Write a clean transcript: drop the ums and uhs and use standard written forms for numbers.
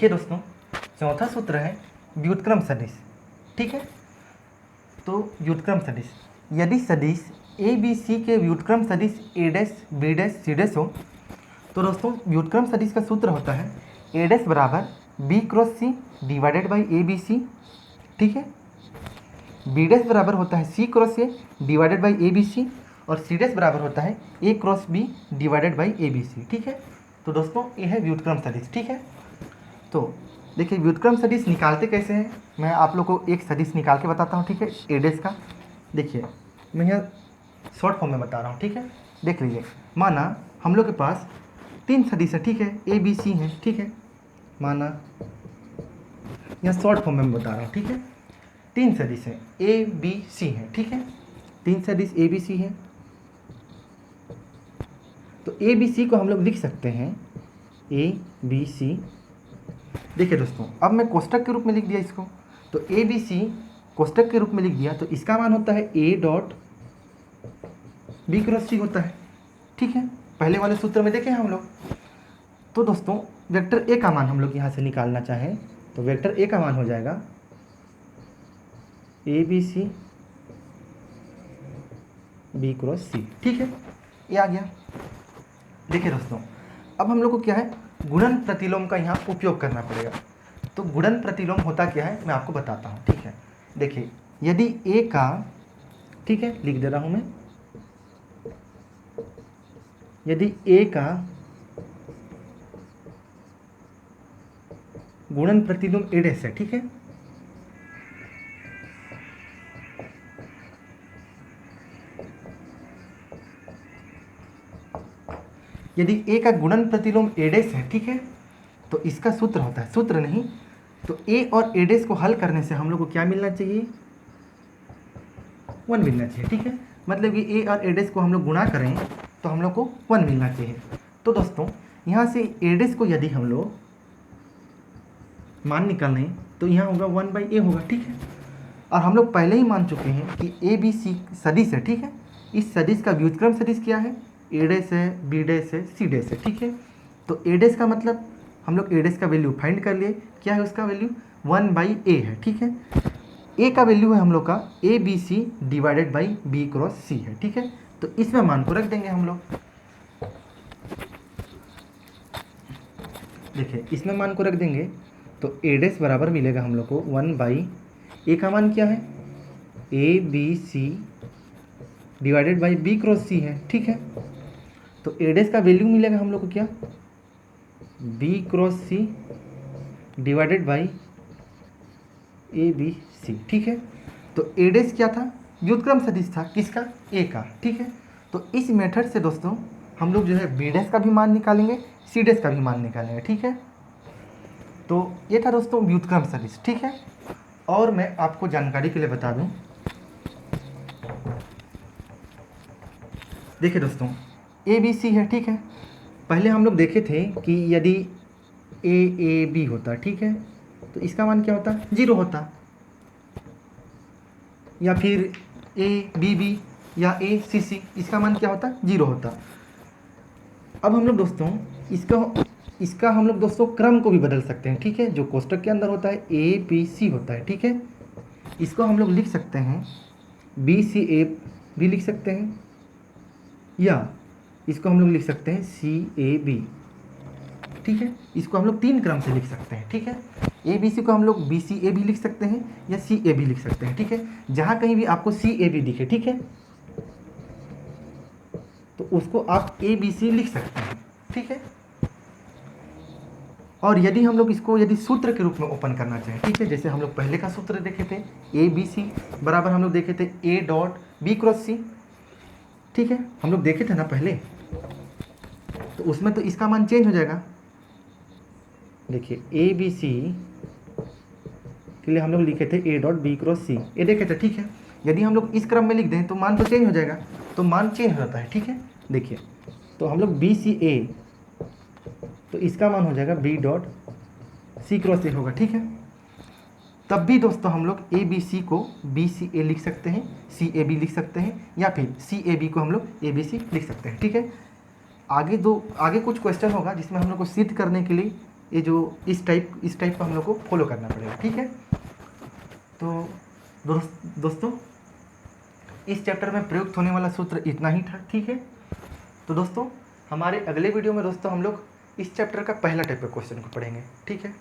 देखिए दोस्तों, चौथा सूत्र है व्युत्क्रम सदिश। ठीक है, तो व्युत्क्रम सदिश, यदि सदिश ए बी सी के व्युत्क्रम सदिश A dash B dash C dash हो तो दोस्तों व्युत्क्रम सदिश का सूत्र होता है ए डैश बराबर B cross C divided by A B C. ठीक है, बी डैश बराबर होता है C cross A divided by A B C, और सी डैश बराबर होता है A cross B divided by A B C. ठीक है, तो दोस्तों ये है व्युत्क्रम सदिश। ठीक है, तो देखिए व्युत्क्रम सदिश निकालते कैसे हैं, मैं आप लोग को एक सदिश निकाल के बताता हूँ। ठीक है, ए डैश का देखिए मैं यहाँ शॉर्ट फॉर्म में बता रहा हूँ। ठीक है, देख लीजिए, माना हम लोग के पास 3 सदिश है। ठीक है, ए बी सी हैं। ठीक है, माना यहाँ शॉर्ट फॉर्म में बता रहा हूँ। ठीक है, 3 सदिश हैं ए बी सी हैं। ठीक है, 3 सदिश ए बी सी हैं। तो ए बी सी को हम लोग लिख सकते हैं ए बी सी। देखिए दोस्तों, अब मैं कोष्टक के रूप में लिख दिया इसको, तो ए बी सी कोष्टक के रूप में लिख दिया, तो इसका मान होता है ए डॉट बी क्रॉस सी होता है। ठीक है, पहले वाले सूत्र में देखें हम लोग। तो दोस्तों वेक्टर ए का मान हम लोग यहाँ से निकालना चाहें तो वेक्टर ए का मान हो जाएगा A B C B cross C. ठीक है, ये आ गया। देखिए दोस्तों, अब हम लोग को क्या है, गुणन प्रतिलोम का यहाँ उपयोग करना पड़ेगा। तो गुणन प्रतिलोम होता क्या है मैं आपको बताता हूँ। ठीक है, देखिए यदि ए का, ठीक है लिख दे रहा हूँ मैं, यदि ए का गुणन प्रतिलोम ए डैश है। ठीक है, यदि ए का गुणन प्रतिलोम ए डैश है। ठीक है, तो इसका सूत्र होता है, सूत्र नहीं तो ए और ए डैश को हल करने से हम लोग को क्या मिलना चाहिए, 1 मिलना चाहिए। ठीक है, मतलब कि ए और ए डैश को हम लोग गुणा करें तो हम लोग को 1 मिलना चाहिए। तो दोस्तों यहाँ से ए डैश को यदि हम लोग मान निकालें तो यहाँ होगा 1/a होगा। ठीक है, और हम लोग पहले ही मान चुके हैं कि ए बी सी सदिश है। ठीक है, इस सदिश का व्युत्क्रम सदिश क्या है, ए डैश है, बी डैश है, सी डैश है। ठीक है, तो ए डैश का मतलब हम लोग ए डैश का वैल्यू फाइंड कर लिए, क्या है उसका वैल्यू 1/a है। ठीक है, ए का वैल्यू है हम लोग का A B C divided by B cross C है। ठीक है, तो इसमें मान को रख देंगे हम लोग। देखिए इसमें मान को रख देंगे तो ए डैश बराबर मिलेगा हम लोग को 1/a का मान क्या है, A B C divided by B cross C है। ठीक है, तो ए डैश का वैल्यू मिलेगा हम लोग को क्या, B cross C divided by A B C. ठीक है, तो ए डैश क्या था, व्युत्क्रम सदिश था, किसका, ए का। ठीक है, तो इस मेथड से दोस्तों हम लोग जो है बी डैश का भी मान निकालेंगे, सी डैश का भी मान निकालेंगे। ठीक है, तो ये था दोस्तों व्युत्क्रम सदिश। ठीक है, और मैं आपको जानकारी के लिए बता दूं, देखिए दोस्तों ए बी सी है। ठीक है, पहले हम लोग देखे थे कि यदि ए बी होता, ठीक है, तो इसका मान क्या होता, 0 होता, या फिर ए बी या ए सी इसका मान क्या होता, 0 होता। अब हम लोग दोस्तों इसका हम लोग दोस्तों क्रम को भी बदल सकते हैं। ठीक है, जो कोष्टक के अंदर होता है ए बी सी होता है। ठीक है, इसको हम लोग लिख सकते हैं बी सी ए भी लिख सकते हैं, या इसको हम लोग लिख सकते हैं सी ए बी। ठीक है, इसको हम लोग 3 क्रम से लिख सकते हैं। ठीक है, ए बी सी को हम लोग बी सी ए भी लिख सकते हैं या सी ए भी लिख सकते हैं। ठीक है, जहाँ कहीं भी आपको सी ए बी दिखे, ठीक है, तो उसको आप ए बी सी लिख सकते हैं। ठीक है, और यदि हम लोग इसको यदि सूत्र के रूप में ओपन करना चाहें, ठीक है, जैसे हम लोग पहले का सूत्र देखे थे ए बी सी बराबर हम लोग देखे थे ए डॉट बी क्रॉस सी। ठीक है, हम लोग देखे थे ना पहले, तो उसमें तो इसका मान चेंज हो जाएगा। देखिए ए बी सी के लिए हम लोग लिखे थे ए डॉट बी क्रॉस सी, ये देखे थे। ठीक है, यदि हम लोग इस क्रम में लिख दें तो मान तो चेंज हो जाएगा, तो मान चेंज हो जाता है। ठीक है, देखिए तो हम लोग बी सी ए, तो इसका मान हो जाएगा B dot C cross A होगा। ठीक है, तब भी दोस्तों हम लोग ए बी सी को बी सी ए लिख सकते हैं, सी ए बी लिख सकते हैं, या फिर सी ए बी को हम लोग ए बी सी लिख सकते हैं। ठीक है, आगे कुछ क्वेश्चन होगा जिसमें हम लोग को सिद्ध करने के लिए ये जो इस टाइप का हम लोग को फॉलो करना पड़ेगा, ठीक है। तो दोस्तों इस चैप्टर में प्रयुक्त होने वाला सूत्र इतना ही था, ठीक है। तो दोस्तों हमारे अगले वीडियो में दोस्तों हम लोग इस चैप्टर का पहला टाइप का क्वेश्चन को पढ़ेंगे, ठीक है।